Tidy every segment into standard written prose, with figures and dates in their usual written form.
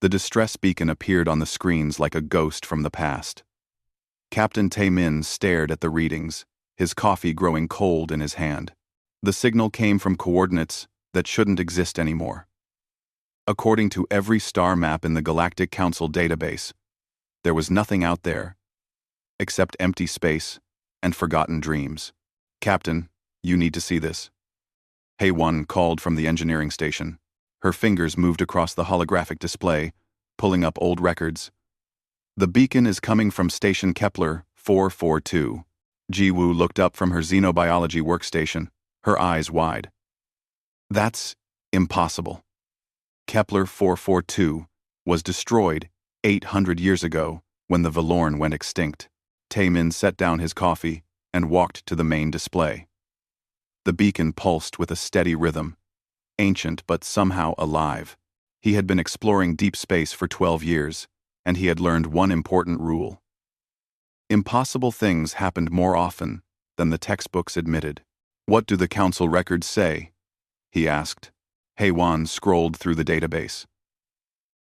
The distress beacon appeared on the screens like a ghost from the past. Captain Tae-min stared at the readings, his coffee growing cold in his hand. The signal came from coordinates that shouldn't exist anymore. According to every star map in the Galactic Council database, there was nothing out there except empty space and forgotten dreams. Captain, you need to see this. HFY called from the engineering station. Her fingers moved across the holographic display, pulling up old records. The beacon is coming from Station Kepler 442. Ji-woo looked up from her xenobiology workstation, her eyes wide. That's impossible. Kepler 442 was destroyed 800 years ago when the Valorn went extinct. Tae-min set down his coffee and walked to the main display. The beacon pulsed with a steady rhythm, ancient but somehow alive. He had been exploring deep space for 12 years, and he had learned one important rule. Impossible things happened more often than the textbooks admitted. What do the council records say? He asked. HFY scrolled through the database.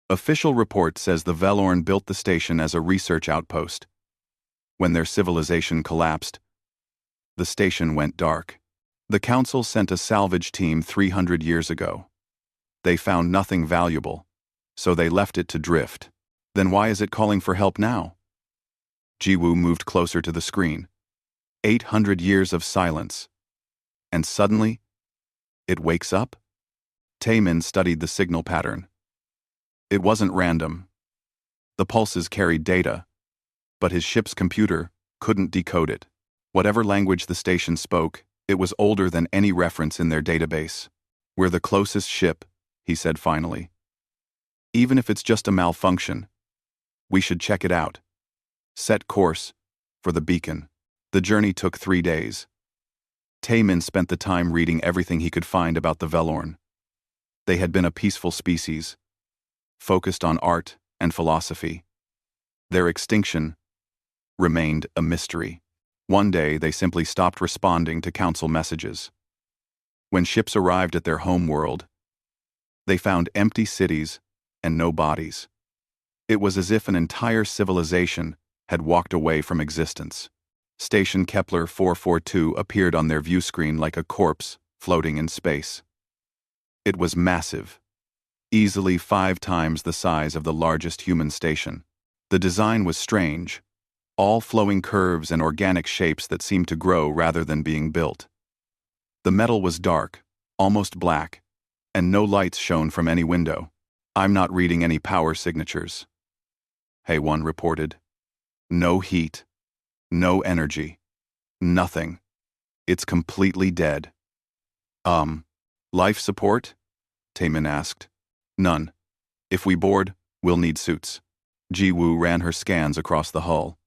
Official report says the Valorn built the station as a research outpost. When their civilization collapsed, the station went dark. The council sent a salvage team 300 years ago. They found nothing valuable, so they left it to drift. Then why is it calling for help now? Ji-woo moved closer to the screen. 800 years of silence. And suddenly, it wakes up? Tae-min studied the signal pattern. It wasn't random. The pulses carried data, but his ship's computer couldn't decode it. Whatever language the station spoke, it was older than any reference in their database. We're the closest ship, he said finally. Even if it's just a malfunction, we should check it out. Set course for the beacon. The journey took 3 days. Tae-min spent the time reading everything he could find about the Valorn. They had been a peaceful species, focused on art and philosophy. Their extinction remained a mystery. One day, they simply stopped responding to council messages. When ships arrived at their home world, they found empty cities and no bodies. It was as if an entire civilization had walked away from existence. Station Kepler 442 appeared on their view screen like a corpse floating in space. It was massive, easily 5 times the size of the largest human station. The design was strange, all flowing curves and organic shapes that seemed to grow rather than being built. The metal was dark, almost black, and no lights shone from any window. I'm not reading any power signatures, HFY reported. No heat, no energy, nothing. It's completely dead. Life support? Tae-min asked. None. If we board, we'll need suits. Ji-woo ran her scans across the hull.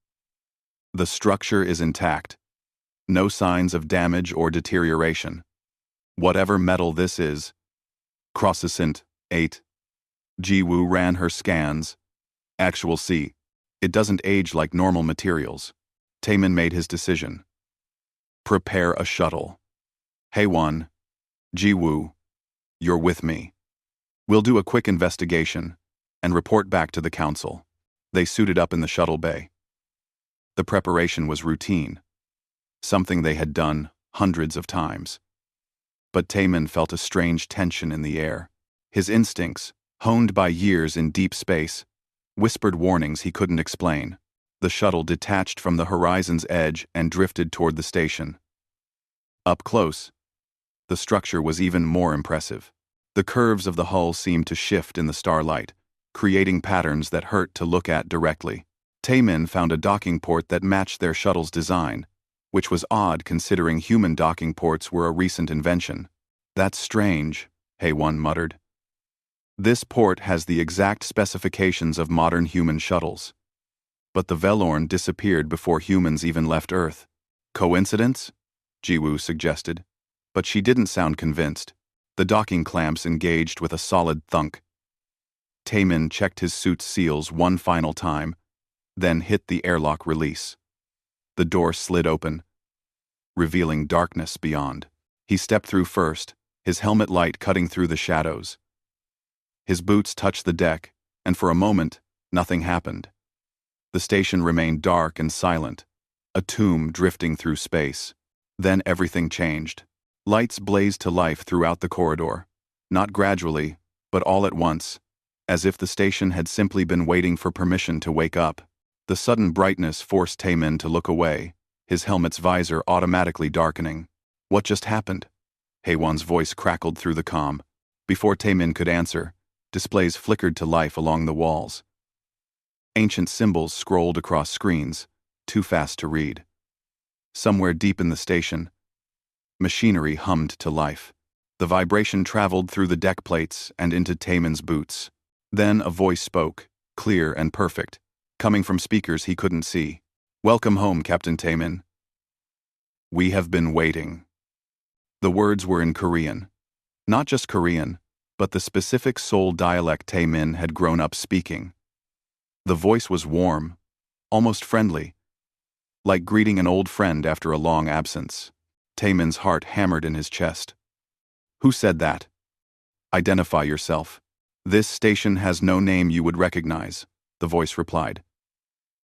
The structure is intact. No signs of damage or deterioration. Whatever metal this is. Crossicent 8. Ji-woo ran her scans. Actual C. It doesn't age like normal materials. Tae-min made his decision. Prepare a shuttle. HFY, Ji-woo, you're with me. We'll do a quick investigation and report back to the council. They suited up in the shuttle bay. The preparation was routine, something they had done hundreds of times. But Tae-min felt a strange tension in the air. His instincts, honed by years in deep space, whispered warnings he couldn't explain. The shuttle detached from the horizon's edge and drifted toward the station. Up close, the structure was even more impressive. The curves of the hull seemed to shift in the starlight, creating patterns that hurt to look at directly. Tae-min found a docking port that matched their shuttle's design, which was odd considering human docking ports were a recent invention. That's strange, HFY muttered. This port has the exact specifications of modern human shuttles. But the Valorn disappeared before humans even left Earth. Coincidence? Ji-woo suggested. But she didn't sound convinced. The docking clamps engaged with a solid thunk. Tae-min checked his suit's seals one final time, then hit the airlock release. The door slid open, revealing darkness beyond. He stepped through first, his helmet light cutting through the shadows. His boots touched the deck, and for a moment, nothing happened. The station remained dark and silent, a tomb drifting through space. Then everything changed. Lights blazed to life throughout the corridor, not gradually, but all at once, as if the station had simply been waiting for permission to wake up. The sudden brightness forced Taemin to look away, his helmet's visor automatically darkening. What just happened? Haewon's voice crackled through the comm. Before Taemin could answer, displays flickered to life along the walls. Ancient symbols scrolled across screens, too fast to read. Somewhere deep in the station, machinery hummed to life. The vibration traveled through the deck plates and into Taemin's boots. Then a voice spoke, clear and perfect, coming from speakers he couldn't see. "Welcome home, Captain Taemin. We have been waiting." The words were in Korean. Not just Korean, but the specific Seoul dialect Taemin had grown up speaking. The voice was warm, almost friendly, like greeting an old friend after a long absence. Taemin's heart hammered in his chest. "Who said that? Identify yourself." "This station has no name you would recognize," the voice replied.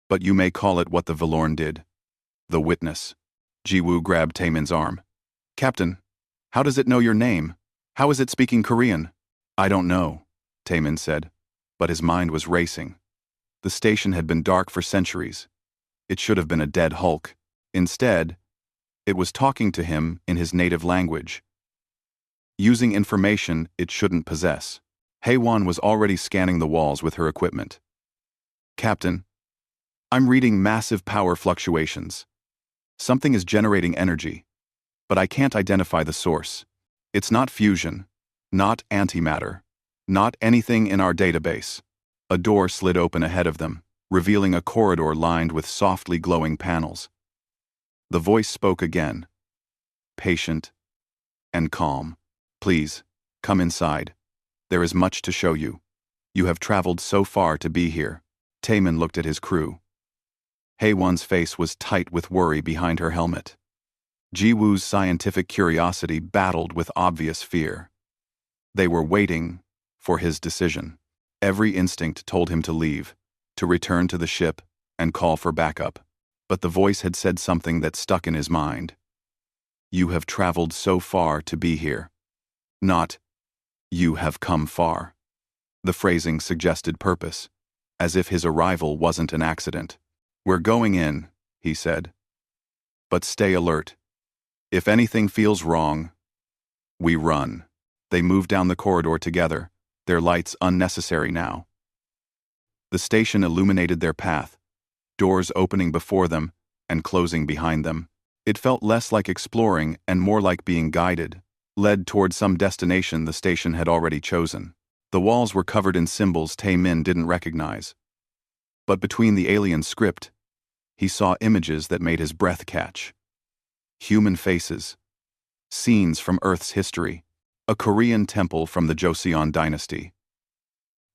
"But you may call it what the Valorn did. The Witness." Jiwoo grabbed Taemin's arm. "Captain, how does it know your name? How is it speaking Korean?" "I don't know," Taemin said, but his mind was racing. The station had been dark for centuries. It should have been a dead hulk. Instead, it was talking to him in his native language, using information it shouldn't possess. Haewon was already scanning the walls with her equipment. "Captain, I'm reading massive power fluctuations. Something is generating energy, but I can't identify the source. It's not fusion, not antimatter, not anything in our database." A door slid open ahead of them, revealing a corridor lined with softly glowing panels. The voice spoke again, patient and calm. "Please, come inside. There is much to show you. You have traveled so far to be here." Taemin looked at his crew. Haewon's face was tight with worry behind her helmet. Jiwoo's scientific curiosity battled with obvious fear. They were waiting for his decision. Every instinct told him to leave, to return to the ship, and call for backup. But the voice had said something that stuck in his mind. "You have traveled so far to be here." Not, "You have come far." The phrasing suggested purpose, as if his arrival wasn't an accident. "We're going in," he said. "But stay alert. If anything feels wrong, we run." They moved down the corridor together, their lights unnecessary now. The station illuminated their path, doors opening before them and closing behind them. It felt less like exploring and more like being guided, led toward some destination the station had already chosen. The walls were covered in symbols Taemin didn't recognize. But between the alien script, he saw images that made his breath catch. Human faces, scenes from Earth's history, a Korean temple from the Joseon dynasty,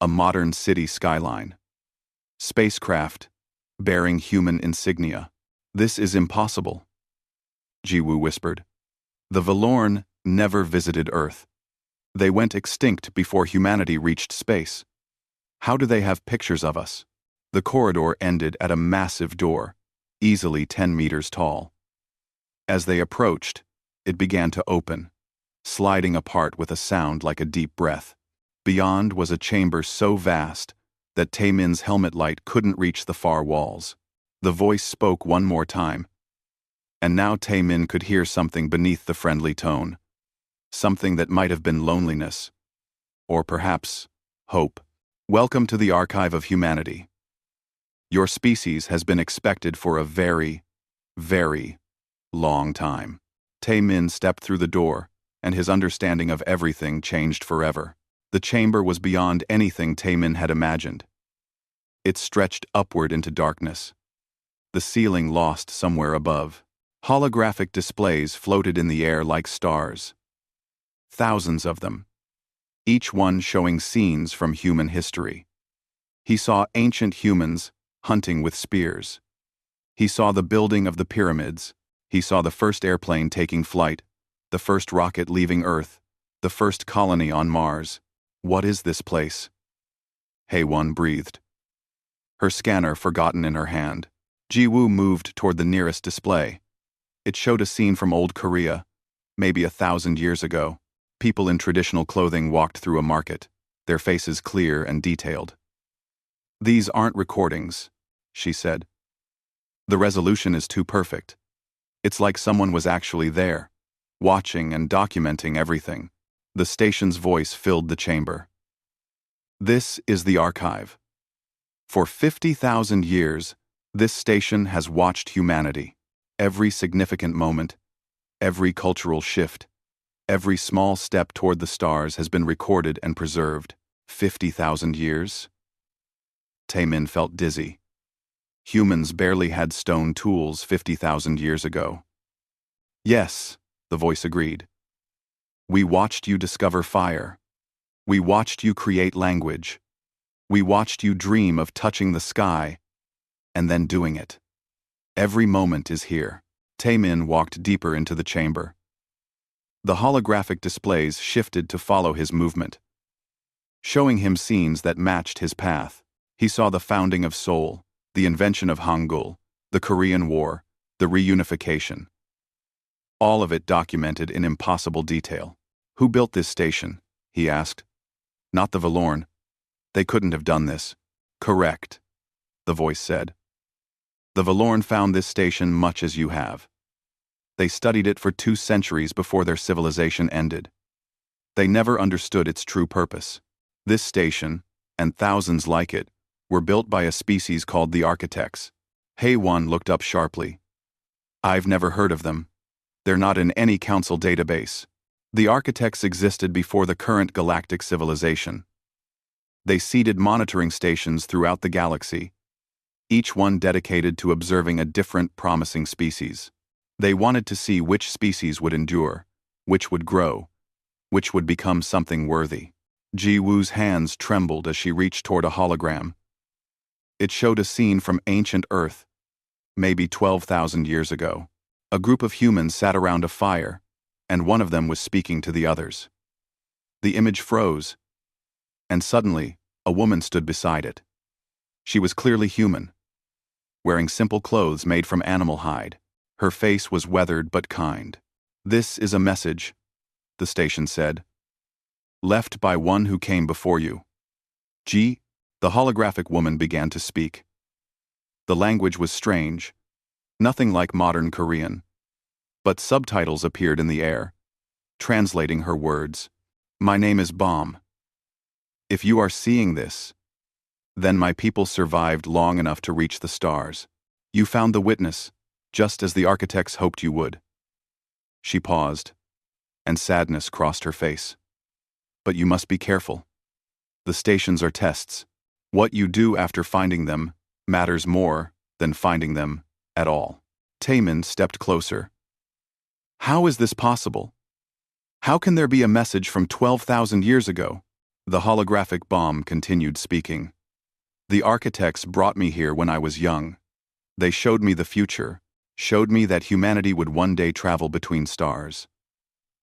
a modern city skyline, spacecraft bearing human insignia. "This is impossible," Jiwoo whispered. "The Valorn never visited Earth. They went extinct before humanity reached space. How do they have pictures of us?" The corridor ended at a massive door, easily 10 meters tall. As they approached, it began to open, sliding apart with a sound like a deep breath. Beyond was a chamber so vast that Taemin's helmet light couldn't reach the far walls. The voice spoke one more time, and now Taemin could hear something beneath the friendly tone. Something that might have been loneliness, or perhaps hope. "Welcome to the archive of humanity. Your species has been expected for a very, very long time." Taemin stepped through the door, and his understanding of everything changed forever. The chamber was beyond anything Taemin had imagined. It stretched upward into darkness, the ceiling lost somewhere above. Holographic displays floated in the air like stars. Thousands of them, each one showing scenes from human history. He saw ancient humans hunting with spears. He saw the building of the pyramids. He saw the first airplane taking flight, the first rocket leaving Earth, the first colony on Mars. What is this place? Hei-Won breathed. Her scanner forgotten in her hand, Ji-woo moved toward the nearest display. It showed a scene from old Korea, maybe 1,000 years ago. People in traditional clothing walked through a market, their faces clear and detailed. "These aren't recordings," she said. "The resolution is too perfect. It's like someone was actually there, watching and documenting everything." The station's voice filled the chamber. "This is the archive. For 50,000 years, this station has watched humanity. Every significant moment, every cultural shift, every small step toward the stars has been recorded and preserved. 50,000 years?" Taemin felt dizzy. Humans barely had stone tools 50,000 years ago. "Yes," the voice agreed. "We watched you discover fire. We watched you create language. We watched you dream of touching the sky, and then doing it. Every moment is here." Taemin walked deeper into the chamber. The holographic displays shifted to follow his movement, showing him scenes that matched his path. He saw the founding of Seoul, the invention of Hangul, the Korean War, the reunification. All of it documented in impossible detail. "Who built this station?" he asked. "Not the Valorn. They couldn't have done this." "Correct," the voice said. "The Valorn found this station much as you have. They studied it for 2 centuries before their civilization ended. They never understood its true purpose. This station, and thousands like it, were built by a species called the Architects." Hei-Won looked up sharply. "I've never heard of them. They're not in any council database. The Architects existed before the current galactic civilization. They seeded monitoring stations throughout the galaxy, each one dedicated to observing a different promising species. They wanted to see which species would endure, which would grow, which would become something worthy." Ji-woo's hands trembled as she reached toward a hologram. It showed a scene from ancient Earth, maybe 12,000 years ago. A group of humans sat around a fire, and one of them was speaking to the others. The image froze, and suddenly, a woman stood beside it. She was clearly human, wearing simple clothes made from animal hide. Her face was weathered but kind. "This is a message," the station said, "left by one who came before you." The holographic woman began to speak. The language was strange, nothing like modern Korean, but subtitles appeared in the air, translating her words. "My name is Bomb. If you are seeing this, then my people survived long enough to reach the stars. You found the witness, just as the Architects hoped you would." She paused, and sadness crossed her face. "But you must be careful. The stations are tests. What you do after finding them matters more than finding them at all." Taemin stepped closer. "How is this possible? How can there be a message from 12,000 years ago?" The holographic Bomb continued speaking. "The Architects brought me here when I was young. They showed me the future, showed me that humanity would one day travel between stars.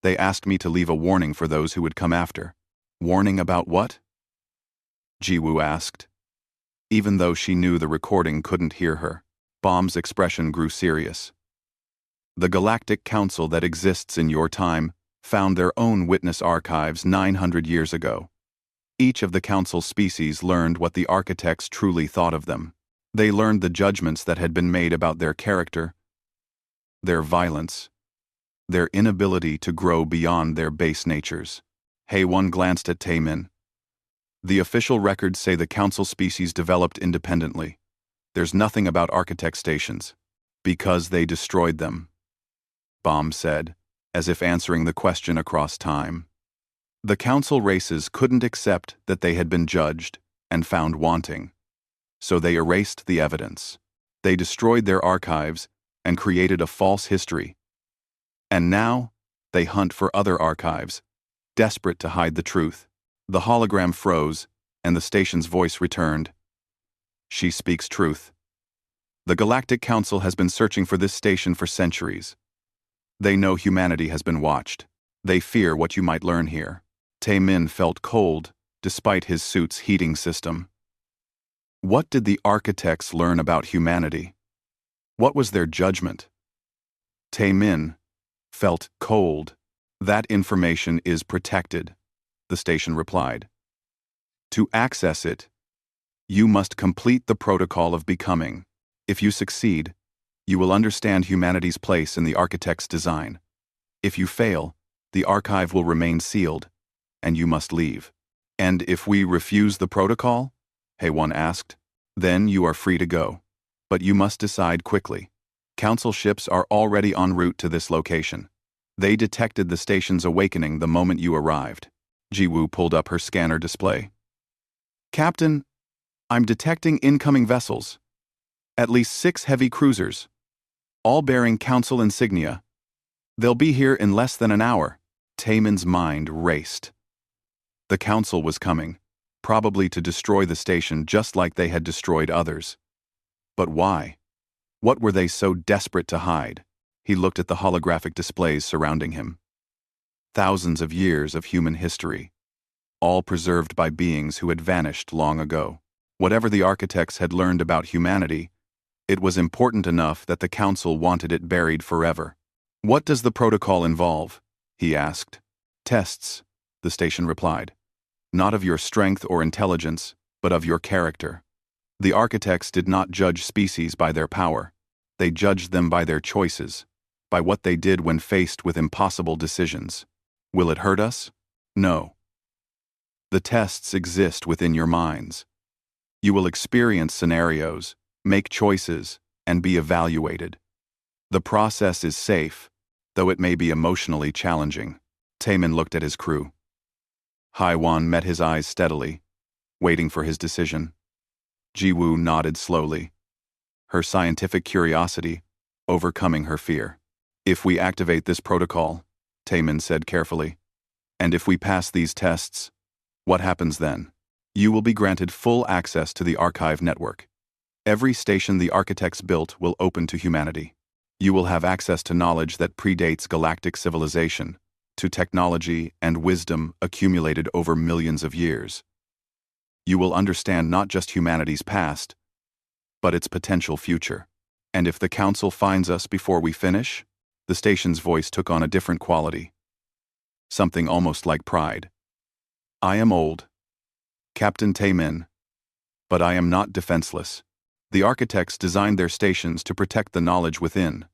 They asked me to leave a warning for those who would come after." "Warning about what?" Ji-woo asked. Even though she knew the recording couldn't hear her, Bomb's expression grew serious. "The Galactic Council that exists in your time found their own witness archives 900 years ago. Each of the Council species learned what the Architects truly thought of them. They learned the judgments that had been made about their character, their violence, their inability to grow beyond their base natures." Hei-Won glanced at Taemin. "The official records say the Council species developed independently. There's nothing about Architect stations. Because they destroyed them," Bomb said, as if answering the question across time. "The Council races couldn't accept that they had been judged and found wanting. So they erased the evidence. They destroyed their archives and created a false history. And now, they hunt for other archives, desperate to hide the truth." The hologram froze, and the station's voice returned. "She speaks truth. The Galactic Council has been searching for this station for centuries. They know humanity has been watched. They fear what you might learn here." Taemin felt cold, despite his suit's heating system. What did the architects learn about humanity? What was their judgment? Tae-min felt cold. That information is protected, the station replied. To access it, you must complete the protocol of becoming. If you succeed, you will understand humanity's place in the architect's design. If you fail, the archive will remain sealed, and you must leave. And if we refuse the protocol? Haewon asked. Then you are free to go. But you must decide quickly. Council ships are already en route to this location. They detected the station's awakening the moment you arrived. Ji-woo pulled up her scanner display. Captain, I'm detecting incoming vessels. At least 6 heavy cruisers, all bearing Council insignia. They'll be here in less than an hour. Taemin's mind raced. The Council was coming, probably to destroy the station just like they had destroyed others. But why? What were they so desperate to hide? He looked at the holographic displays surrounding him. Thousands of years of human history, all preserved by beings who had vanished long ago. Whatever the architects had learned about humanity, it was important enough that the Council wanted it buried forever. What does the protocol involve? He asked. Tests, the station replied. Not of your strength or intelligence, but of your character. The architects did not judge species by their power. They judged them by their choices, by what they did when faced with impossible decisions. Will it hurt us? No. The tests exist within your minds. You will experience scenarios, make choices, and be evaluated. The process is safe, though it may be emotionally challenging. Taemin looked at his crew. Haewon met his eyes steadily, waiting for his decision. Ji-woo nodded slowly, her scientific curiosity overcoming her fear. If we activate this protocol, Taemin said carefully, and if we pass these tests, what happens then? You will be granted full access to the archive network. Every station the architects built will open to humanity. You will have access to knowledge that predates galactic civilization, to technology and wisdom accumulated over millions of years. You will understand not just humanity's past, but its potential future. And if the Council finds us before we finish, the station's voice took on a different quality. Something almost like pride. I am old, Captain Taemin, but I am not defenseless. The architects designed their stations to protect the knowledge within.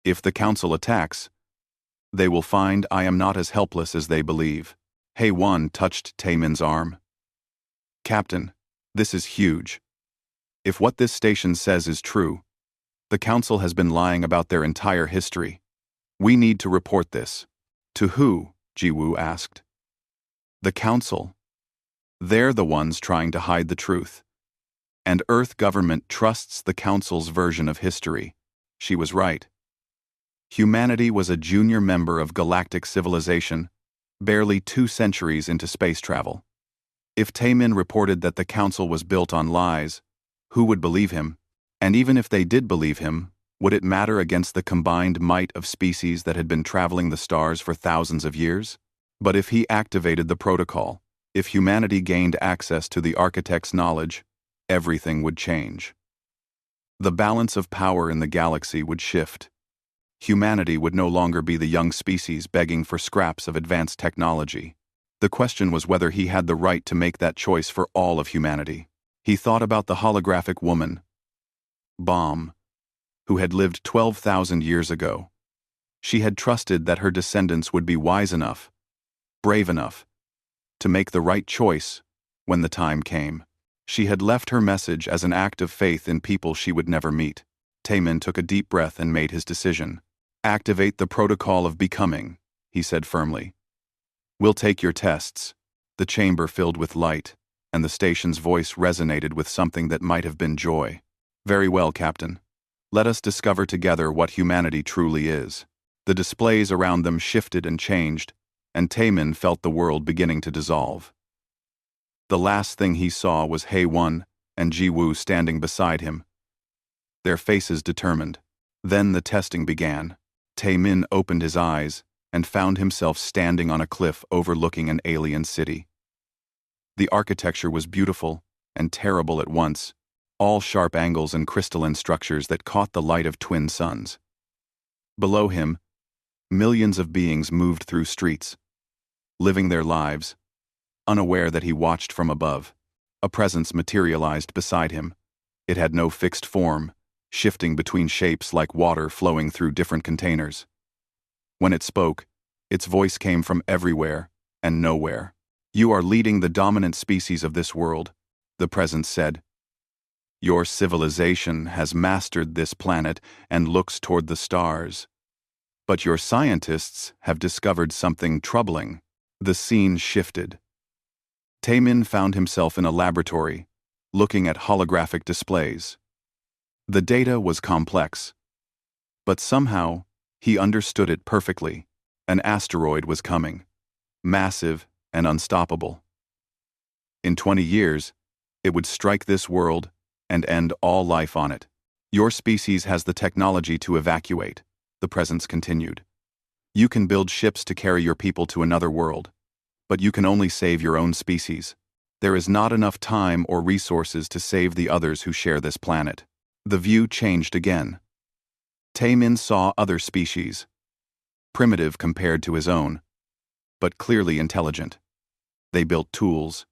If the Council attacks, they will find I am not as helpless as they believe. Haewon touched Taemin's arm. Captain, this is huge. If what this station says is true, the Council has been lying about their entire history. We need to report this. To who? Ji-woo asked. The Council. They're the ones trying to hide the truth. And Earth government trusts the Council's version of history. She was right. Humanity was a junior member of galactic civilization, barely 2 centuries into space travel. If Taemin reported that the Council was built on lies, who would believe him? And even if they did believe him, would it matter against the combined might of species that had been traveling the stars for thousands of years? But if he activated the protocol, if humanity gained access to the architect's knowledge, everything would change. The balance of power in the galaxy would shift. Humanity would no longer be the young species begging for scraps of advanced technology. The question was whether he had the right to make that choice for all of humanity. He thought about the holographic woman, Bomb, who had lived 12,000 years ago. She had trusted that her descendants would be wise enough, brave enough, to make the right choice when the time came. She had left her message as an act of faith in people she would never meet. Taemin took a deep breath and made his decision. Activate the protocol of becoming, he said firmly. We'll take your tests. The chamber filled with light, and the station's voice resonated with something that might have been joy. Very well, Captain. Let us discover together what humanity truly is. The displays around them shifted and changed, and Taemin felt the world beginning to dissolve. The last thing he saw was Haewon and Ji-woo standing beside him, their faces determined. Then the testing began. Taemin opened his eyes and found himself standing on a cliff overlooking an alien city. The architecture was beautiful, and terrible at once, all sharp angles and crystalline structures that caught the light of twin suns. Below him, millions of beings moved through streets, living their lives, unaware that he watched from above. A presence materialized beside him. It had no fixed form, shifting between shapes like water flowing through different containers. When it spoke, its voice came from everywhere and nowhere. "You are leading the dominant species of this world," the presence said. "Your civilization has mastered this planet and looks toward the stars. But your scientists have discovered something troubling." The scene shifted. Taemin found himself in a laboratory, looking at holographic displays. The data was complex, but somehow he understood it perfectly. An asteroid was coming, massive and unstoppable. In 20 years, it would strike this world and end all life on it. "Your species has the technology to evacuate," the presence continued. "You can build ships to carry your people to another world, but you can only save your own species. There is not enough time or resources to save the others who share this planet." The view changed again. Taemin saw other species, primitive compared to his own, but clearly intelligent. They built tools,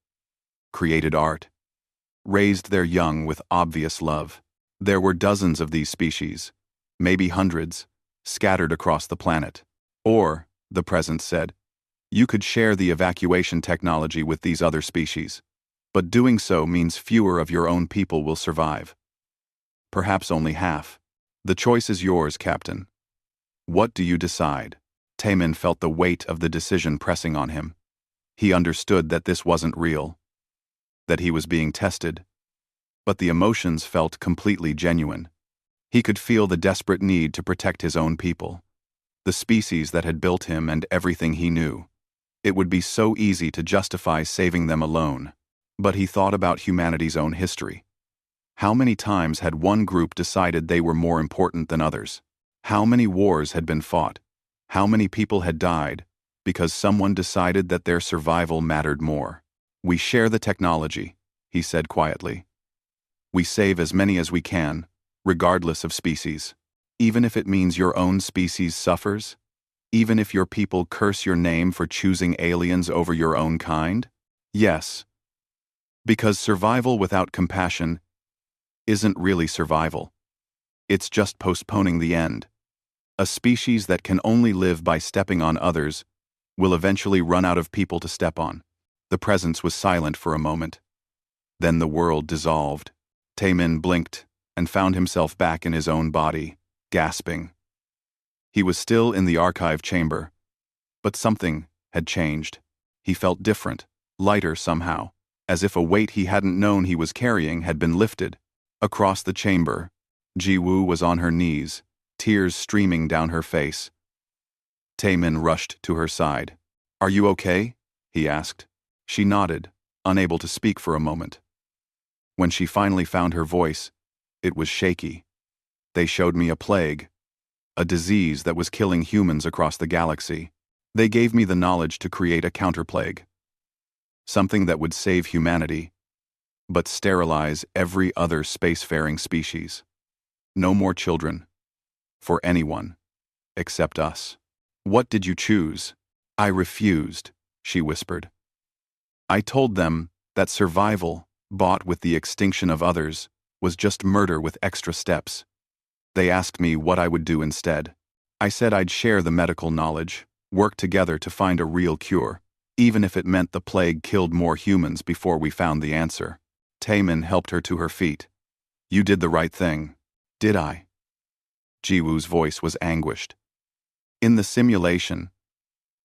created art, raised their young with obvious love. There were dozens of these species, maybe hundreds, scattered across the planet. Or, the presence said, you could share the evacuation technology with these other species, but doing so means fewer of your own people will survive. Perhaps only half. The choice is yours, Captain. What do you decide? Taemin felt the weight of the decision pressing on him. He understood that this wasn't real, that he was being tested, but the emotions felt completely genuine. He could feel the desperate need to protect his own people, the species that had built him and everything he knew. It would be so easy to justify saving them alone, but he thought about humanity's own history. How many times had one group decided they were more important than others? How many wars had been fought? How many people had died because someone decided that their survival mattered more? We share the technology, he said quietly. We save as many as we can, regardless of species. Even if it means your own species suffers? Even if your people curse your name for choosing aliens over your own kind? Yes. Because survival without compassion isn't really survival. It's just postponing the end. A species that can only live by stepping on others will eventually run out of people to step on. The presence was silent for a moment. Then the world dissolved. Taemin blinked and found himself back in his own body, gasping. He was still in the archive chamber, but something had changed. He felt different, lighter somehow, as if a weight he hadn't known he was carrying had been lifted. Across the chamber, Ji-woo was on her knees, tears streaming down her face. Taemin rushed to her side. "Are you okay?" he asked. She nodded, unable to speak for a moment. When she finally found her voice, it was shaky. "They showed me a plague, a disease that was killing humans across the galaxy. They gave me the knowledge to create a counterplague. Something that would save humanity, but sterilize every other spacefaring species. No more children. For anyone. Except us." "What did you choose?" "I refused," she whispered. "I told them that survival, bought with the extinction of others, was just murder with extra steps. They asked me what I would do instead. I said I'd share the medical knowledge, work together to find a real cure, even if it meant the plague killed more humans before we found the answer." Taemin helped her to her feet. "You did the right thing." "Did I?" Ji-woo's voice was anguished. "In the simulation,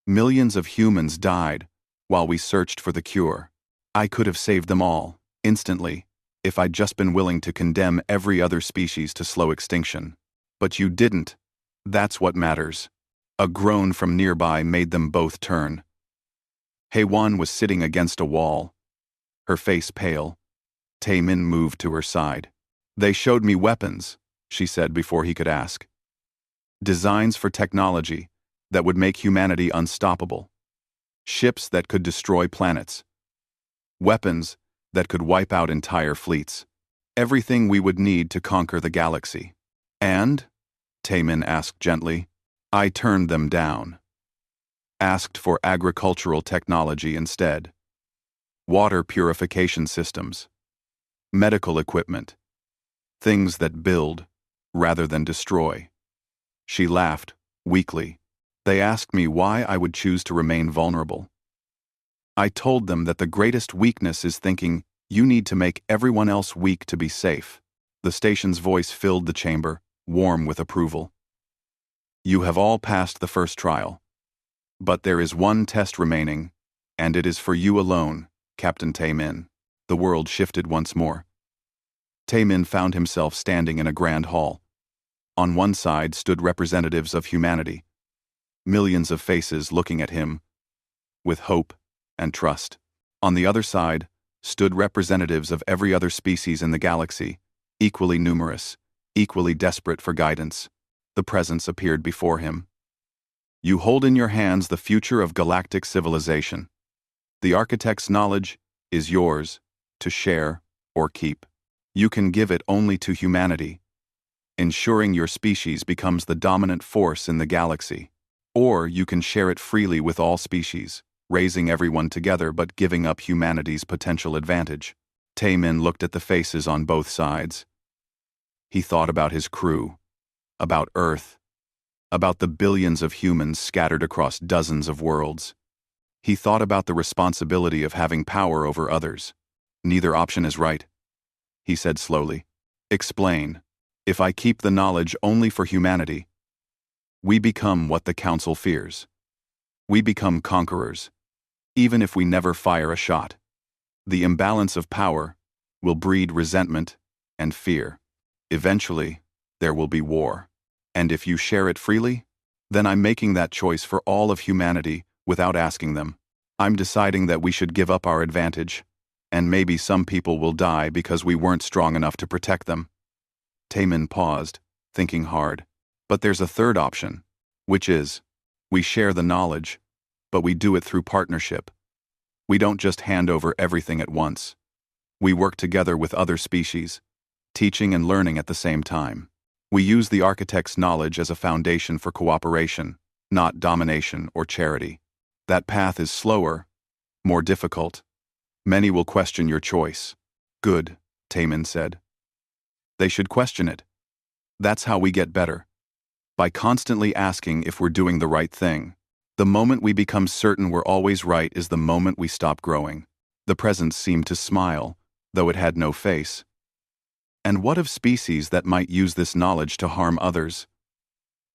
millions of humans died while we searched for the cure. I could have saved them all, instantly, if I'd just been willing to condemn every other species to slow extinction. But you didn't. That's what matters." A groan from nearby made them both turn. Haewon was sitting against a wall, her face pale. Taemin moved to her side. "They showed me weapons," she said before he could ask. "Designs for technology that would make humanity unstoppable. Ships that could destroy planets. Weapons that could wipe out entire fleets. Everything we would need to conquer the galaxy. And? Taemin asked gently. I turned them down. Asked for agricultural technology instead. Water purification systems. Medical equipment. Things that build, rather than destroy. She laughed, weakly. They asked me why I would choose to remain vulnerable. I told them that the greatest weakness is thinking you need to make everyone else weak to be safe. The station's voice filled the chamber, warm with approval. You have all passed the first trial. But there is one test remaining, and it is for you alone, Captain Taemin. The world shifted once more. Taemin found himself standing in a grand hall. On one side stood representatives of humanity, millions of faces looking at him with hope and trust. On the other side stood representatives of every other species in the galaxy, equally numerous, equally desperate for guidance. The presence appeared before him. You hold in your hands the future of galactic civilization. The architect's knowledge is yours to share or keep. You can give it only to humanity, ensuring your species becomes the dominant force in the galaxy. Or you can share it freely with all species, raising everyone together but giving up humanity's potential advantage. Taemin looked at the faces on both sides. He thought about his crew, about Earth, about the billions of humans scattered across dozens of worlds. He thought about the responsibility of having power over others. Neither option is right, he said slowly. Explain. If I keep the knowledge only for humanity, we become what the Council fears. We become conquerors, even if we never fire a shot. The imbalance of power will breed resentment and fear. Eventually, there will be war. And if you share it freely, then I'm making that choice for all of humanity without asking them. I'm deciding that we should give up our advantage, and maybe some people will die because we weren't strong enough to protect them. Taemin paused, thinking hard. But there's a third option, which is, we share the knowledge, but we do it through partnership. We don't just hand over everything at once. We work together with other species, teaching and learning at the same time. We use the architect's knowledge as a foundation for cooperation, not domination or charity. That path is slower, more difficult. Many will question your choice. Good, Taemin said. They should question it. That's how we get better. By constantly asking if we're doing the right thing. The moment we become certain we're always right is the moment we stop growing. The presence seemed to smile, though it had no face. And what of species that might use this knowledge to harm others?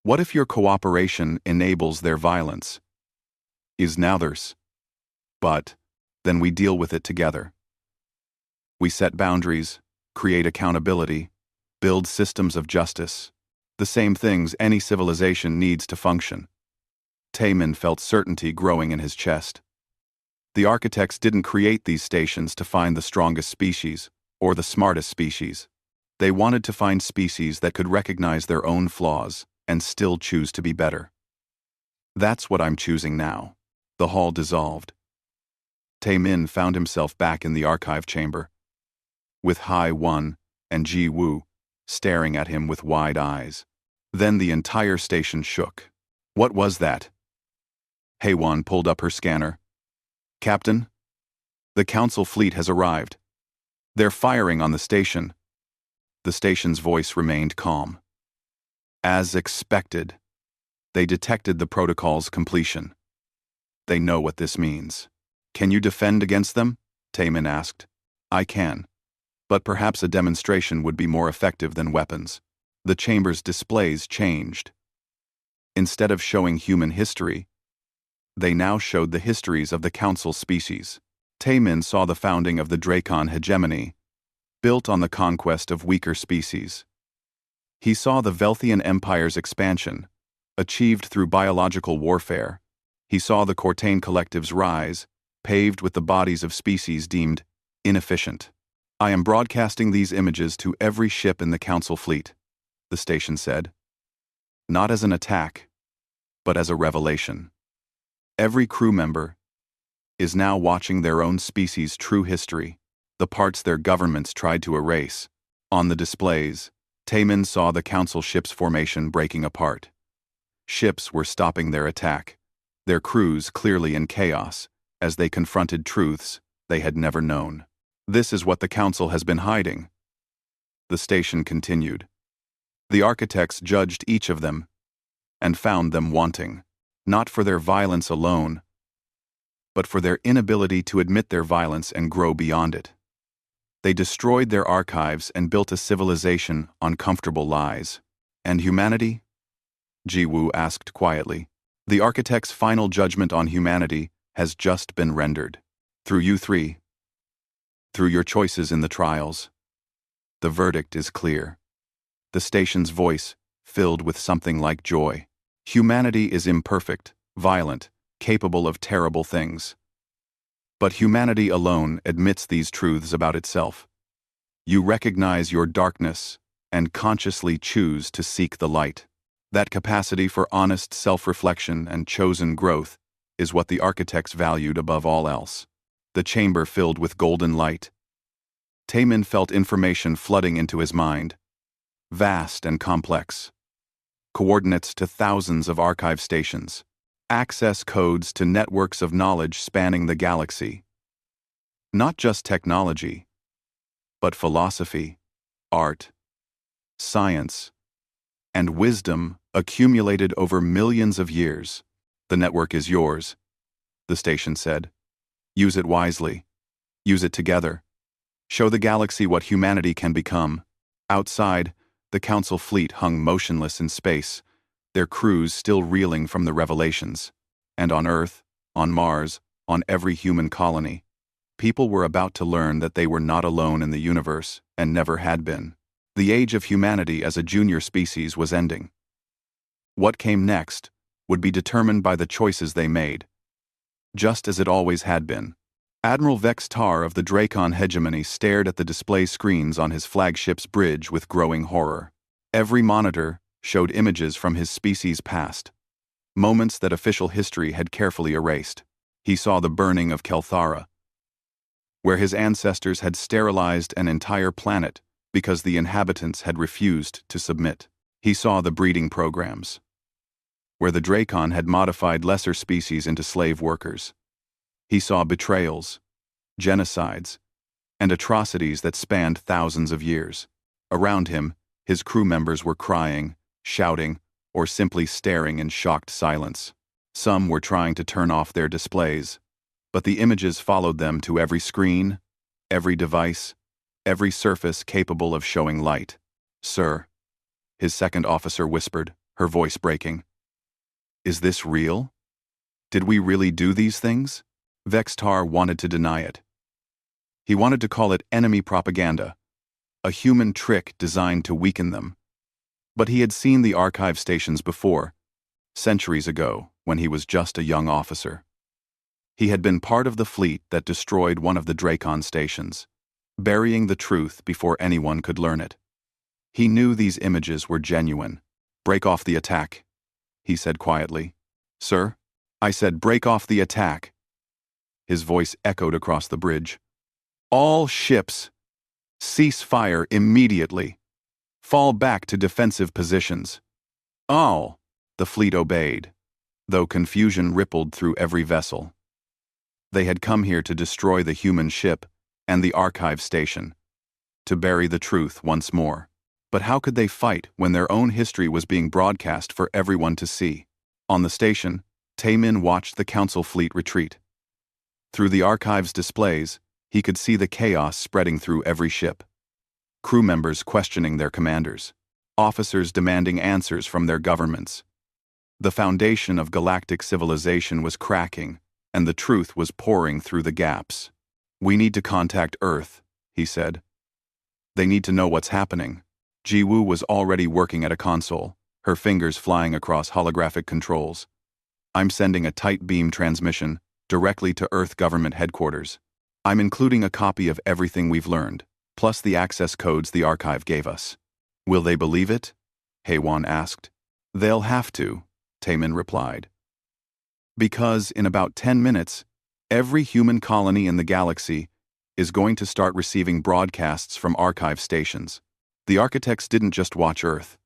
What if your cooperation enables their violence? Is now theirs. But then we deal with it together. We set boundaries, create accountability, build systems of justice, the same things any civilization needs to function. Taemin felt certainty growing in his chest. The architects didn't create these stations to find the strongest species or the smartest species. They wanted to find species that could recognize their own flaws and still choose to be better. That's what I'm choosing now. The hall dissolved. Taemin found himself back in the archive chamber, with Hai Wan and Ji Woo staring at him with wide eyes. Then the entire station shook. What was that? Hai Wan pulled up her scanner. Captain, the Council fleet has arrived. They're firing on the station. The station's voice remained calm. As expected, they detected the protocol's completion. They know what this means. Can you defend against them? Taemin asked. I can. But perhaps a demonstration would be more effective than weapons. The chamber's displays changed. Instead of showing human history, they now showed the histories of the Council species. Taemin saw the founding of the Dracon hegemony, built on the conquest of weaker species. He saw the Velthian Empire's expansion, achieved through biological warfare. He saw the Cortain collective's rise, paved with the bodies of species deemed inefficient. I am broadcasting these images to every ship in the Council fleet, the station said. Not as an attack, but as a revelation. Every crew member is now watching their own species' true history. the parts their governments tried to erase. On the displays, Taemin saw the council ship's formation breaking apart. Ships were stopping their attack, their crews clearly in chaos, as they confronted truths they had never known. This is what the council has been hiding. The station continued. The architects judged each of them and found them wanting, not for their violence alone, but for their inability to admit their violence and grow beyond it. They destroyed their archives and built a civilization on comfortable lies. And humanity? Ji-woo asked quietly. The architect's final judgment on humanity has just been rendered. Through you three. Through your choices in the trials. The verdict is clear. The station's voice filled with something like joy. Humanity is imperfect, violent, capable of terrible things. But humanity alone admits these truths about itself. You recognize your darkness and consciously choose to seek the light. That capacity for honest self-reflection and chosen growth is what the architects valued above all else. The chamber filled with golden light. Taemin felt information flooding into his mind. Vast and complex. Coordinates to thousands of archive stations. Access codes to networks of knowledge spanning the galaxy. Not just technology, but philosophy, art, science, and wisdom accumulated over millions of years. The network is yours, the station said. Use it wisely. Use it together. Show the galaxy what humanity can become. Outside, the council fleet hung motionless in space, their crews still reeling from the revelations. And on Earth, on Mars, on every human colony, people were about to learn that they were not alone in the universe and never had been. The age of humanity as a junior species was ending. What came next would be determined by the choices they made, just as it always had been. Admiral Vex Tar of the Dracon hegemony stared at the display screens on his flagship's bridge with growing horror. Every monitor showed images from his species' past, moments that official history had carefully erased. He saw the burning of Kelthara, where his ancestors had sterilized an entire planet because the inhabitants had refused to submit. He saw the breeding programs, where the Dracon had modified lesser species into slave workers. He saw betrayals, genocides, and atrocities that spanned thousands of years. Around him, his crew members were crying, shouting, or simply staring in shocked silence. Some were trying to turn off their displays, but the images followed them to every screen, every device, every surface capable of showing light. "Sir," his second officer whispered, her voice breaking. "Is this real? Did we really do these things?" Vex Tar wanted to deny it. He wanted to call it enemy propaganda, a human trick designed to weaken them. But he had seen the archive stations before, centuries ago, when he was just a young officer. He had been part of the fleet that destroyed one of the Dracon stations, burying the truth before anyone could learn it. He knew these images were genuine. "Break off the attack," he said quietly. "Sir?" "I said break off the attack." His voice echoed across the bridge. "All ships, cease fire immediately. Fall back to defensive positions." "All." The fleet obeyed, though confusion rippled through every vessel. They had come here to destroy the human ship and the archive station, to bury the truth once more. But how could they fight when their own history was being broadcast for everyone to see? On the station, Taemin watched the council fleet retreat. Through the archive's displays, he could see the chaos spreading through every ship. Crew members questioning their commanders. Officers demanding answers from their governments. The foundation of galactic civilization was cracking, and the truth was pouring through the gaps. "We need to contact Earth," he said. "They need to know what's happening." Ji-woo was already working at a console, her fingers flying across holographic controls. "I'm sending a tight beam transmission directly to Earth government headquarters. I'm including a copy of everything we've learned, plus the access codes the archive gave us." "Will they believe it?" Haewon asked. "They'll have to," Taemin replied. "Because in about 10 minutes, every human colony in the galaxy is going to start receiving broadcasts from archive stations. The architects didn't just watch Earth.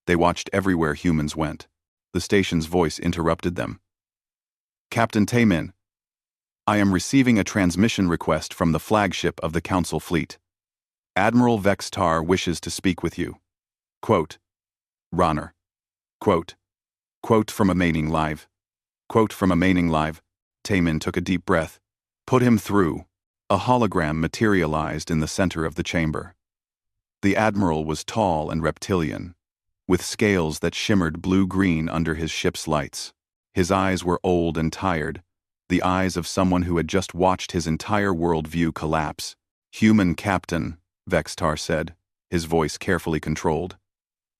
They watched everywhere humans went. The station's voice interrupted them. Captain Taemin, I am receiving a transmission request from the flagship of the Council fleet. Admiral Vextar wishes to speak with you. Quote, Ronner. Quote from a Maining Live. Quote from a Maining Live. Taemin took a deep breath. Put him through. A hologram materialized in the center of the chamber. The Admiral was tall and reptilian, with scales that shimmered blue-green under his ship's lights. His eyes were old and tired, the eyes of someone who had just watched his entire worldview collapse. Human Captain, Vextar said, his voice carefully controlled.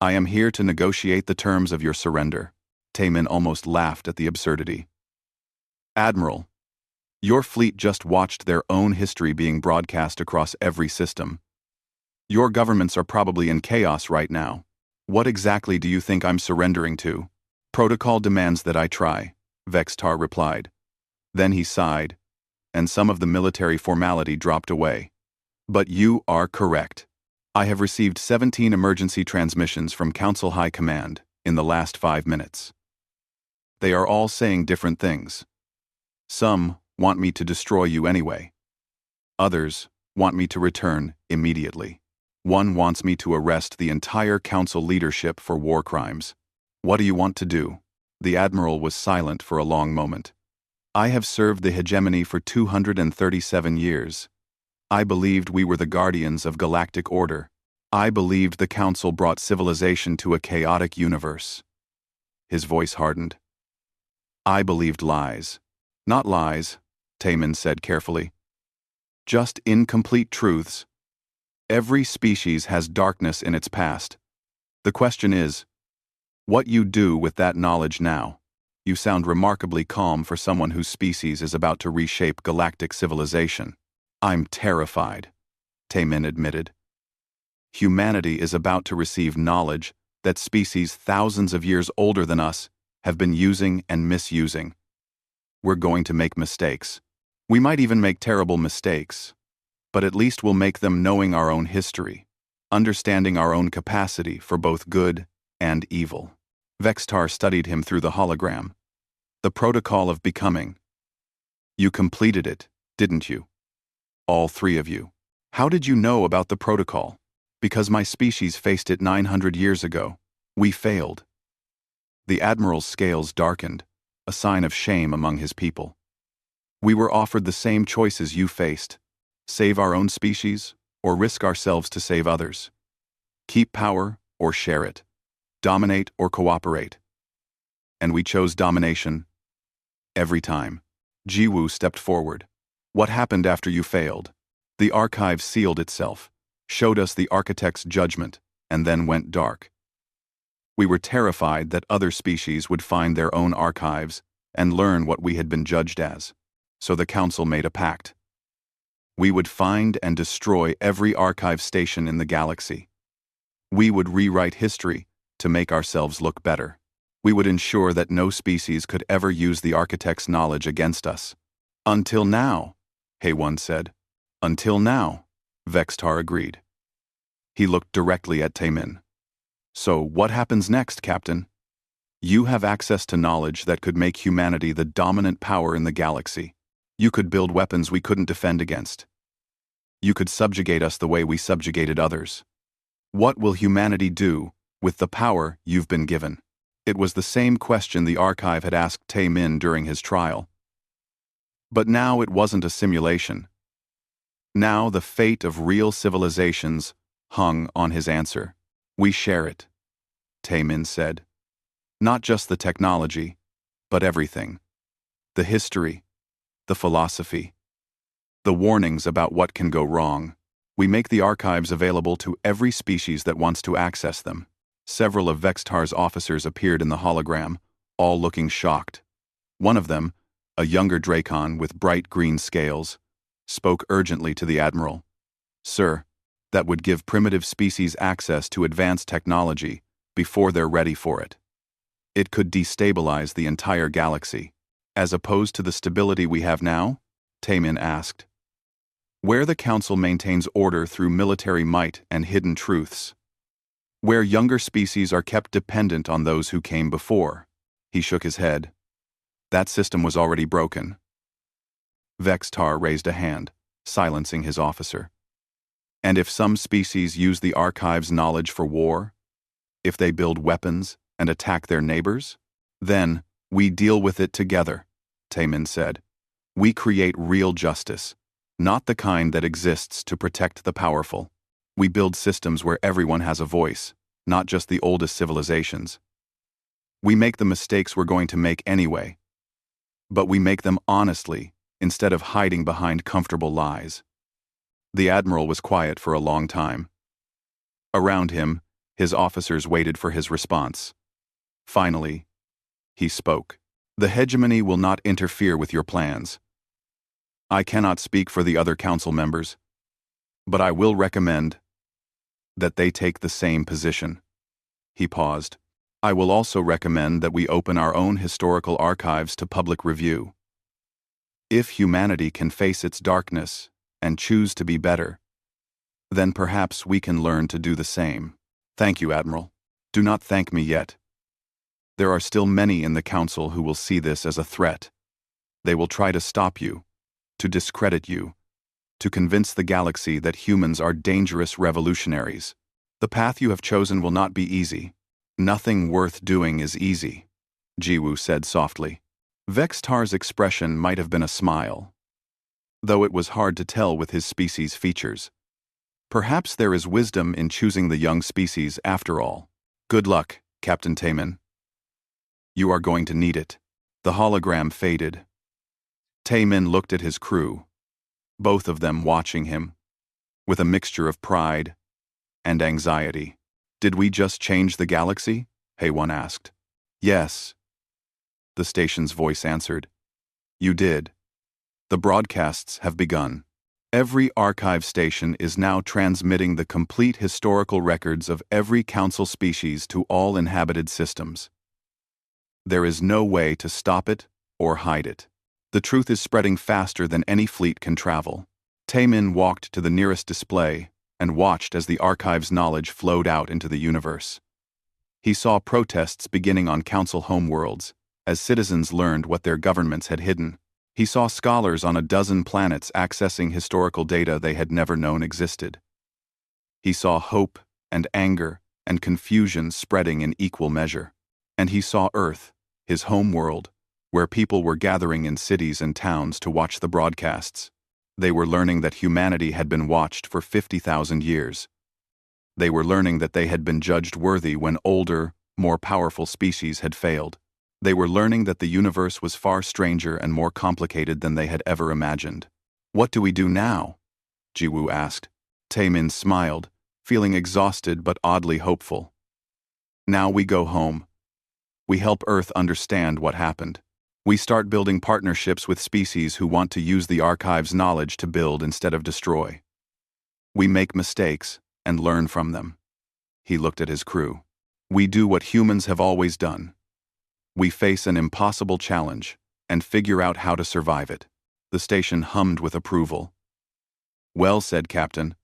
I am here to negotiate the terms of your surrender. Taemin almost laughed at the absurdity. Admiral, your fleet just watched their own history being broadcast across every system. Your governments are probably in chaos right now. What exactly do you think I'm surrendering to? Protocol demands that I try, Vextar replied. Then he sighed, and some of the military formality dropped away. But you are correct. I have received 17 emergency transmissions from Council High Command in the last 5 minutes. They are all saying different things. Some want me to destroy you anyway. Others want me to return immediately. One wants me to arrest the entire Council leadership for war crimes. What do you want to do? The Admiral was silent for a long moment. I have served the hegemony for 237 years. I believed we were the guardians of galactic order. I believed the Council brought civilization to a chaotic universe. His voice hardened. I believed lies. Not lies, Taemin said carefully. Just incomplete truths. Every species has darkness in its past. The question is, what you do with that knowledge now? You sound remarkably calm for someone whose species is about to reshape galactic civilization. I'm terrified, Taemin admitted. Humanity is about to receive knowledge that species thousands of years older than us have been using and misusing. We're going to make mistakes. We might even make terrible mistakes, but at least we'll make them knowing our own history, understanding our own capacity for both good and evil. Vextar studied him through the hologram. The protocol of becoming. You completed it, didn't you? All 3 of you. How did you know about the protocol? Because my species faced it 900 years ago. We failed. The Admiral's scales darkened, a sign of shame among his people. We were offered the same choices you faced. Save our own species, or risk ourselves to save others. Keep power, or share it. Dominate or cooperate. And we chose domination. Every time. Jiwoo stepped forward. What happened after you failed? The archive sealed itself, showed us the architect's judgment, and then went dark. We were terrified that other species would find their own archives and learn what we had been judged as. So the Council made a pact. We would find and destroy every archive station in the galaxy. We would rewrite history to make ourselves look better. We would ensure that no species could ever use the architect's knowledge against us. Until now, Haewon said. Until now, Vextar agreed. He looked directly at Taemin. So what happens next, Captain? You have access to knowledge that could make humanity the dominant power in the galaxy. You could build weapons we couldn't defend against. You could subjugate us the way we subjugated others. What will humanity do with the power you've been given? It was the same question the archive had asked Taemin during his trial. But now it wasn't a simulation. Now the fate of real civilizations hung on his answer. We share it, Taemin said. Not just the technology, but everything. The history, the philosophy, the warnings about what can go wrong. We make the archives available to every species that wants to access them. Several of Vextar's officers appeared in the hologram, all looking shocked. One of them, a younger Dracon with bright green scales, spoke urgently to the Admiral. Sir, that would give primitive species access to advanced technology before they're ready for it. It could destabilize the entire galaxy. As opposed to the stability we have now? Taemin asked. Where the Council maintains order through military might and hidden truths. Where younger species are kept dependent on those who came before. He shook his head. That system was already broken. Vextar raised a hand, silencing his officer. And if some species use the archive's knowledge for war? If they build weapons and attack their neighbors? Then, we deal with it together, Taemin said. We create real justice, not the kind that exists to protect the powerful. We build systems where everyone has a voice, not just the oldest civilizations. We make the mistakes we're going to make anyway. But we make them honestly, instead of hiding behind comfortable lies. The Admiral was quiet for a long time. Around him, his officers waited for his response. Finally, he spoke. The hegemony will not interfere with your plans. I cannot speak for the other council members, but I will recommend that they take the same position. He paused. I will also recommend that we open our own historical archives to public review. If humanity can face its darkness and choose to be better, then perhaps we can learn to do the same. Thank you, Admiral. Do not thank me yet. There are still many in the Council who will see this as a threat. They will try to stop you, to discredit you, to convince the galaxy that humans are dangerous revolutionaries. The path you have chosen will not be easy. Nothing worth doing is easy, Jiwoo said softly. Vextar's expression might have been a smile, though it was hard to tell with his species' features. Perhaps there is wisdom in choosing the young species after all. Good luck, Captain Taemin. You are going to need it. The hologram faded. Taemin looked at his crew, both of them watching him, with a mixture of pride and anxiety. Did we just change the galaxy? Haewon asked. Yes, the station's voice answered. You did. The broadcasts have begun. Every archive station is now transmitting the complete historical records of every council species to all inhabited systems. There is no way to stop it or hide it. The truth is spreading faster than any fleet can travel. Taemin walked to the nearest display and watched as the archive's knowledge flowed out into the universe. He saw protests beginning on council homeworlds, as citizens learned what their governments had hidden. He saw scholars on a dozen planets accessing historical data they had never known existed. He saw hope and anger and confusion spreading in equal measure. And he saw Earth, his home world, where people were gathering in cities and towns to watch the broadcasts. They were learning that humanity had been watched for 50,000 years. They were learning that they had been judged worthy when older, more powerful species had failed. They were learning that the universe was far stranger and more complicated than they had ever imagined. What do we do now? Jiwoo asked. Taemin smiled, feeling exhausted but oddly hopeful. Now we go home. We help Earth understand what happened. We start building partnerships with species who want to use the archive's knowledge to build instead of destroy. We make mistakes and learn from them. He looked at his crew. We do what humans have always done. We face an impossible challenge and figure out how to survive it. The station hummed with approval. Well said, Captain.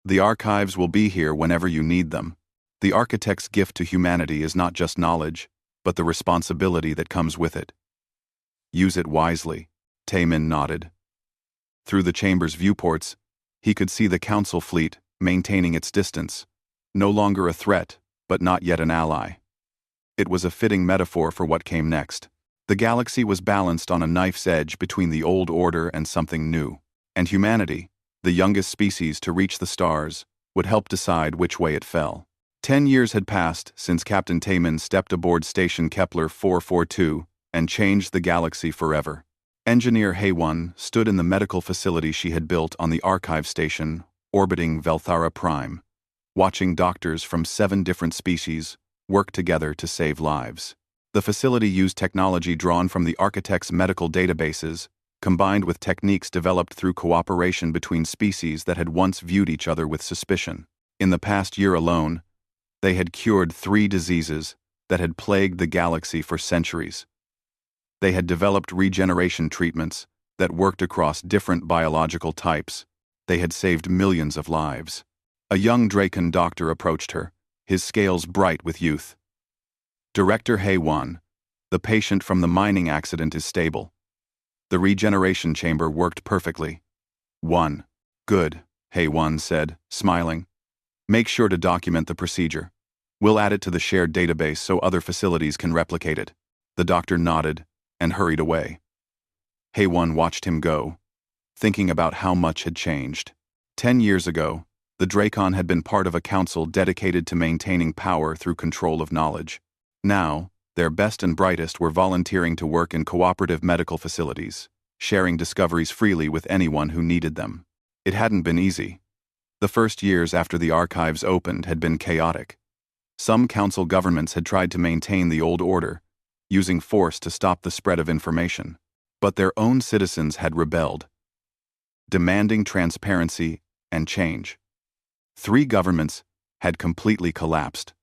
The archives will be here whenever you need them. The architect's gift to humanity is not just knowledge, but the responsibility that comes with it. Use it wisely, Taemin nodded. Through the chamber's viewports, he could see the council fleet maintaining its distance, no longer a threat, but not yet an ally. It was a fitting metaphor for what came next. The galaxy was balanced on a knife's edge between the old order and something new, and humanity, the youngest species to reach the stars, would help decide which way it fell. 10 years had passed since Captain Taemin stepped aboard Station Kepler 442 and changed the galaxy forever. Engineer Haewon stood in the medical facility she had built on the archive station orbiting Velthara Prime, watching doctors from 7 different species work together to save lives. The facility used technology drawn from the architect's medical databases, combined with techniques developed through cooperation between species that had once viewed each other with suspicion. In the past year alone, they had cured 3 diseases that had plagued the galaxy for centuries. They had developed regeneration treatments that worked across different biological types, They had saved millions of lives. A young Draken doctor approached her, his scales bright with youth. Director Hei-Wan, the patient from the mining accident is stable. The regeneration chamber worked perfectly. 1. Good, Hei-Wan said, smiling. Make sure to document the procedure. We'll add it to the shared database so other facilities can replicate it. The doctor nodded and hurried away. Hei-Wan watched him go, thinking about how much had changed. 10 years ago, the Dracon had been part of a council dedicated to maintaining power through control of knowledge. Now, their best and brightest were volunteering to work in cooperative medical facilities, sharing discoveries freely with anyone who needed them. It hadn't been easy. The first years after the archives opened had been chaotic. Some council governments had tried to maintain the old order, using force to stop the spread of information. But their own citizens had rebelled, demanding transparency and change. 3 governments had completely collapsed.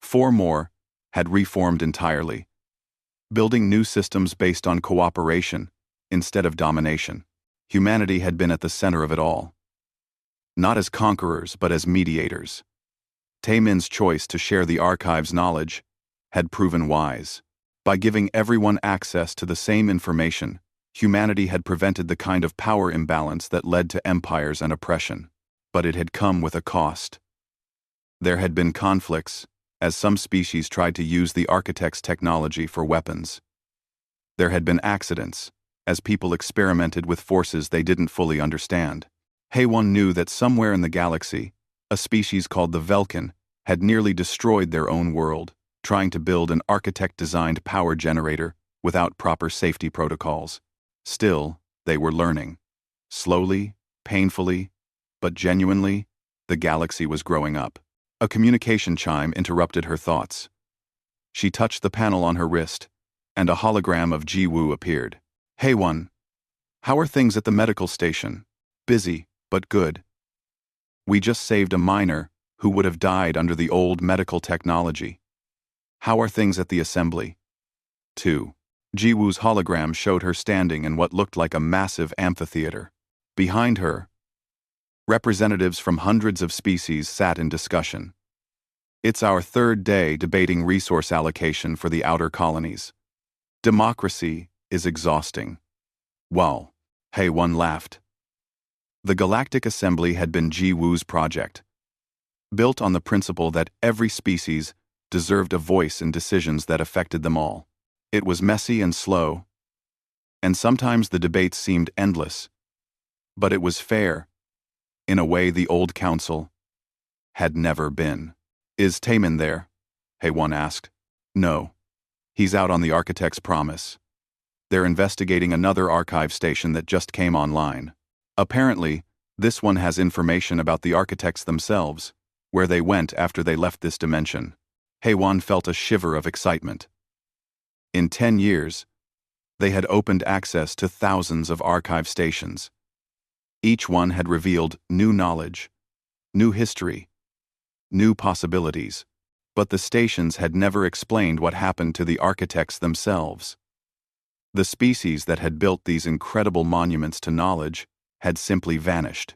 4 more had reformed entirely, building new systems based on cooperation instead of domination. Humanity had been at the center of it all. Not as conquerors, but as mediators. Taemin's choice to share the archive's knowledge had proven wise. By giving everyone access to the same information, humanity had prevented the kind of power imbalance that led to empires and oppression. But it had come with a cost. There had been conflicts, as some species tried to use the architect's technology for weapons. There had been accidents, as people experimented with forces they didn't fully understand. Hei-Wan knew that somewhere in the galaxy, a species called the Velkin had nearly destroyed their own world, trying to build an architect-designed power generator without proper safety protocols. Still, they were learning. Slowly, painfully, but genuinely, the galaxy was growing up. A communication chime interrupted her thoughts. She touched the panel on her wrist, and a hologram of Ji-Woo appeared. Hei-Wan, how are things at the medical station? Busy, but good. We just saved a miner who would have died under the old medical technology. How are things at the assembly? 2. Ji-Woo's hologram showed her standing in what looked like a massive amphitheater. Behind her, representatives from hundreds of species sat in discussion. It's our 3rd day debating resource allocation for the outer colonies. Democracy is exhausting. Wow, Hei-Wan laughed. The Galactic Assembly had been Ji-Woo's project, built on the principle that every species deserved a voice in decisions that affected them all. It was messy and slow, and sometimes the debates seemed endless, but it was fair, in a way the old council had never been. Is Taemin there? Hei-Wan asked. No. He's out on the architect's promise. They're investigating another archive station that just came online. Apparently, this one has information about the architects themselves, where they went after they left this dimension. Hei-Wan felt a shiver of excitement. In 10 years, they had opened access to thousands of archive stations. Each one had revealed new knowledge, new history, new possibilities, but the stations had never explained what happened to the architects themselves. The species that had built these incredible monuments to knowledge had simply vanished,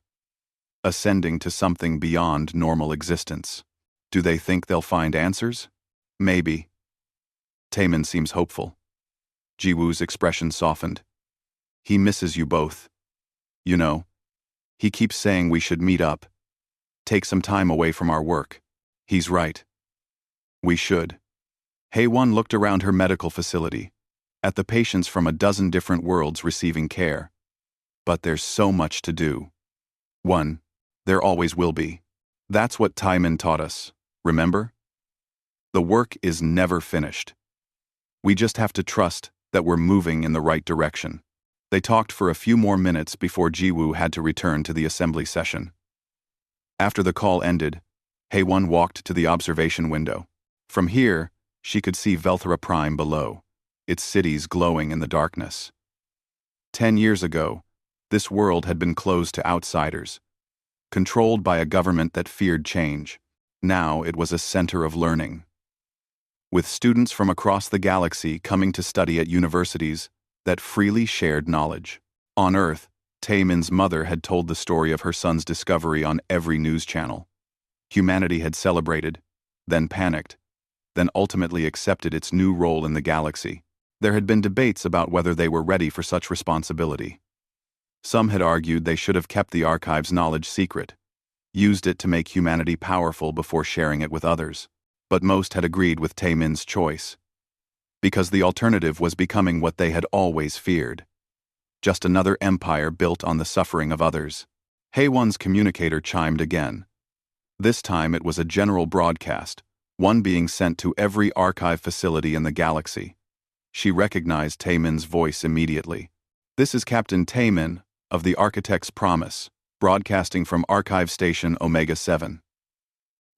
ascending to something beyond normal existence. Do they think they'll find answers? Maybe. Taemin seems hopeful. Ji-Woo's expression softened. He misses you both. You know, he keeps saying we should meet up, take some time away from our work. He's right. We should. Hei-Wan looked around her medical facility, at the patients from a dozen different worlds receiving care. But there's so much to do. 1. There always will be. That's what Taemin taught us, remember? The work is never finished. We just have to trust that we're moving in the right direction. They talked for a few more minutes before Ji-Woo had to return to the assembly session. After the call ended, Hei-Wan walked to the observation window. From here, she could see Velthera Prime below, its cities glowing in the darkness. 10 years ago, this world had been closed to outsiders, controlled by a government that feared change. Now it was a center of learning, with students from across the galaxy coming to study at universities that freely shared knowledge. On Earth, Taemin's mother had told the story of her son's discovery on every news channel. Humanity had celebrated, then panicked, then ultimately accepted its new role in the galaxy. There had been debates about whether they were ready for such responsibility. Some had argued they should have kept the archive's knowledge secret, used it to make humanity powerful before sharing it with others. But most had agreed with Taemin's choice, because the alternative was becoming what they had always feared. Just another empire built on the suffering of others. HFY's communicator chimed again. This time it was a general broadcast, one being sent to every archive facility in the galaxy. She recognized Taemin's voice immediately. "This is Captain Taemin, of the Architect's Promise, broadcasting from Archive Station Omega-7.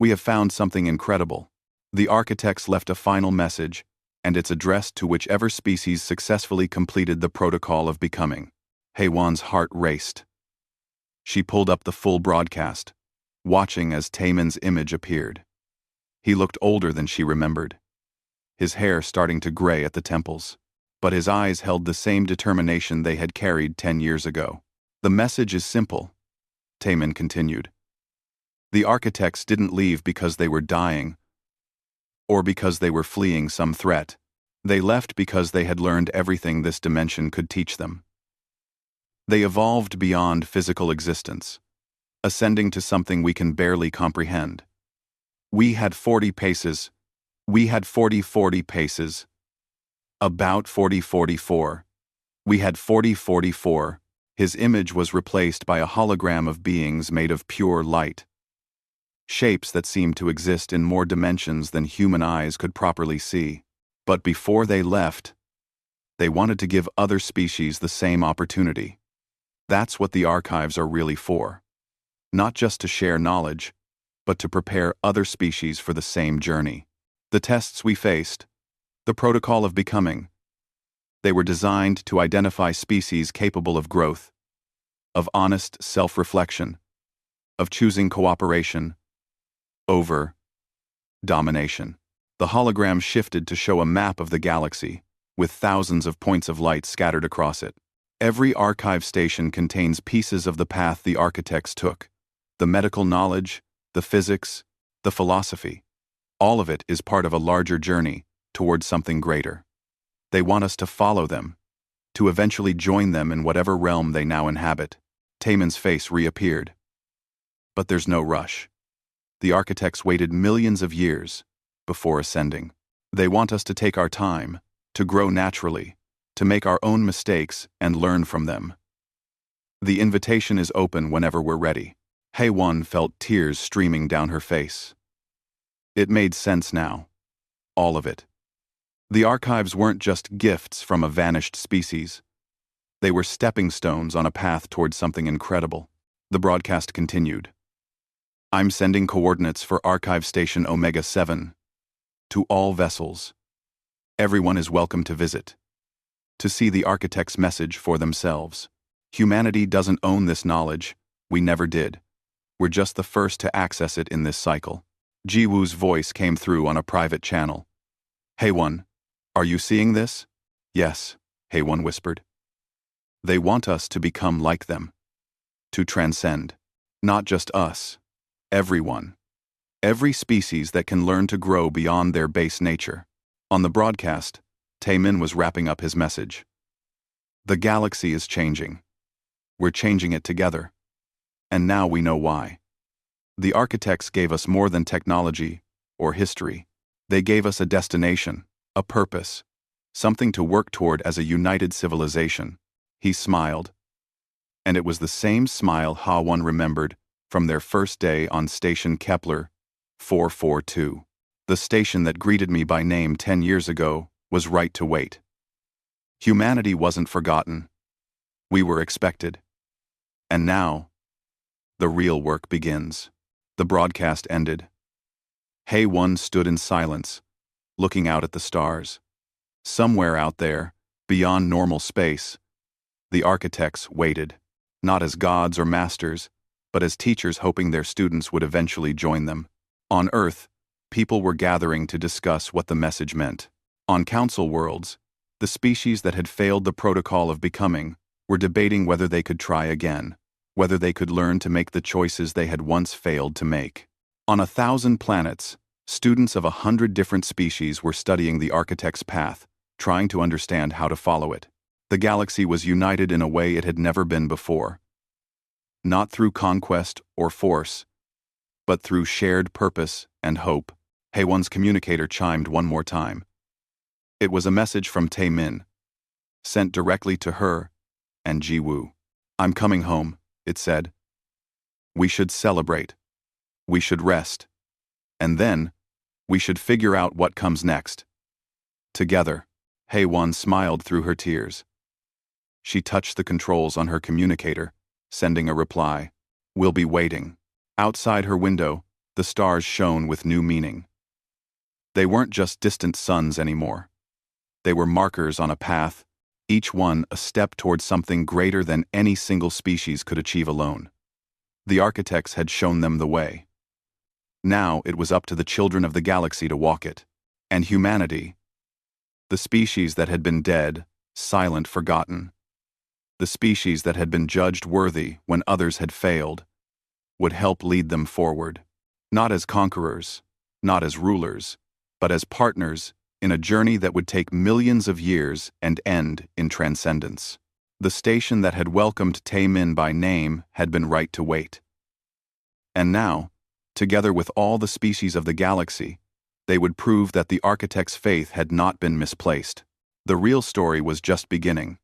We have found something incredible. The Architects left a final message, and it's addressed to whichever species successfully completed the protocol of becoming." HFY's heart raced. She pulled up the full broadcast, watching as Taemin's image appeared. He looked older than she remembered, his hair starting to gray at the temples, but his eyes held the same determination they had carried 10 years ago. "The message is simple," Taemin continued. "The Architects didn't leave because they were dying, or because they were fleeing some threat. They left because they had learned everything this dimension could teach them. They evolved beyond physical existence, ascending to something we can barely comprehend. We had 40 paces. We had 40 paces. About 40-44. We had 40-44. His image was replaced by a hologram of beings made of pure light. Shapes that seemed to exist in more dimensions than human eyes could properly see. But before they left, they wanted to give other species the same opportunity. That's what the archives are really for. Not just to share knowledge, but to prepare other species for the same journey. The tests we faced, the protocol of becoming, they were designed to identify species capable of growth, of honest self-reflection, of choosing cooperation over domination." The hologram shifted to show a map of the galaxy, with thousands of points of light scattered across it. Every archive station contains pieces of the path the Architects took, the medical knowledge, the physics, the philosophy. All of it is part of a larger journey towards something greater. They want us to follow them, to eventually join them in whatever realm they now inhabit. Taemin's face reappeared. But there's no rush. The Architects waited millions of years before ascending. They want us to take our time, to grow naturally, to make our own mistakes and learn from them. The invitation is open whenever we're ready. HFY felt tears streaming down her face. It made sense now. All of it. The archives weren't just gifts from a vanished species. They were stepping stones on a path towards something incredible. The broadcast continued. "I'm sending coordinates for Archive Station Omega-7 to all vessels. Everyone is welcome to visit, to see the Architect's message for themselves. Humanity doesn't own this knowledge. We never did. We're just the first to access it in this cycle." Jiwoo's voice came through on a private channel. "HFY, are you seeing this?" "Yes," HFY whispered. "They want us to become like them, to transcend. Not just us. Everyone. Every species that can learn to grow beyond their base nature." On the broadcast, Taemin was wrapping up his message. "The galaxy is changing. We're changing it together. And now we know why. The Architects gave us more than technology or history. They gave us a destination, a purpose, something to work toward as a united civilization." He smiled. And it was the same smile HFY remembered from their first day on Station Kepler 442. The station that greeted me by name 10 years ago was right to wait. Humanity wasn't forgotten. We were expected. And now, the real work begins. The broadcast ended. HFY stood in silence, looking out at the stars. Somewhere out there, beyond normal space, the Architects waited, not as gods or masters, but as teachers hoping their students would eventually join them. On Earth, people were gathering to discuss what the message meant. On council worlds, the species that had failed the protocol of becoming were debating whether they could try again, whether they could learn to make the choices they had once failed to make. On 1,000 planets, students of 100 different species were studying the architect's path, trying to understand how to follow it. The galaxy was united in a way it had never been before. Not through conquest or force, but through shared purpose and hope. HFY's communicator chimed one more time. It was a message from Tae-min, sent directly to her and Ji-woo. "I'm coming home," it said. "We should celebrate. We should rest. And then, we should figure out what comes next. Together." HFY smiled through her tears. She touched the controls on her communicator, sending a reply. "We'll be waiting." Outside her window, the stars shone with new meaning. They weren't just distant suns anymore. They were markers on a path, each one a step towards something greater than any single species could achieve alone. The architects had shown them the way. Now it was up to the children of the galaxy to walk it. And humanity, the species that had been dead, silent, forgotten, the species that had been judged worthy when others had failed, would help lead them forward, not as conquerors, not as rulers, but as partners in a journey that would take millions of years and end in transcendence. The station that had welcomed Tae-min by name had been right to wait. And now, together with all the species of the galaxy, they would prove that the architect's faith had not been misplaced. The real story was just beginning.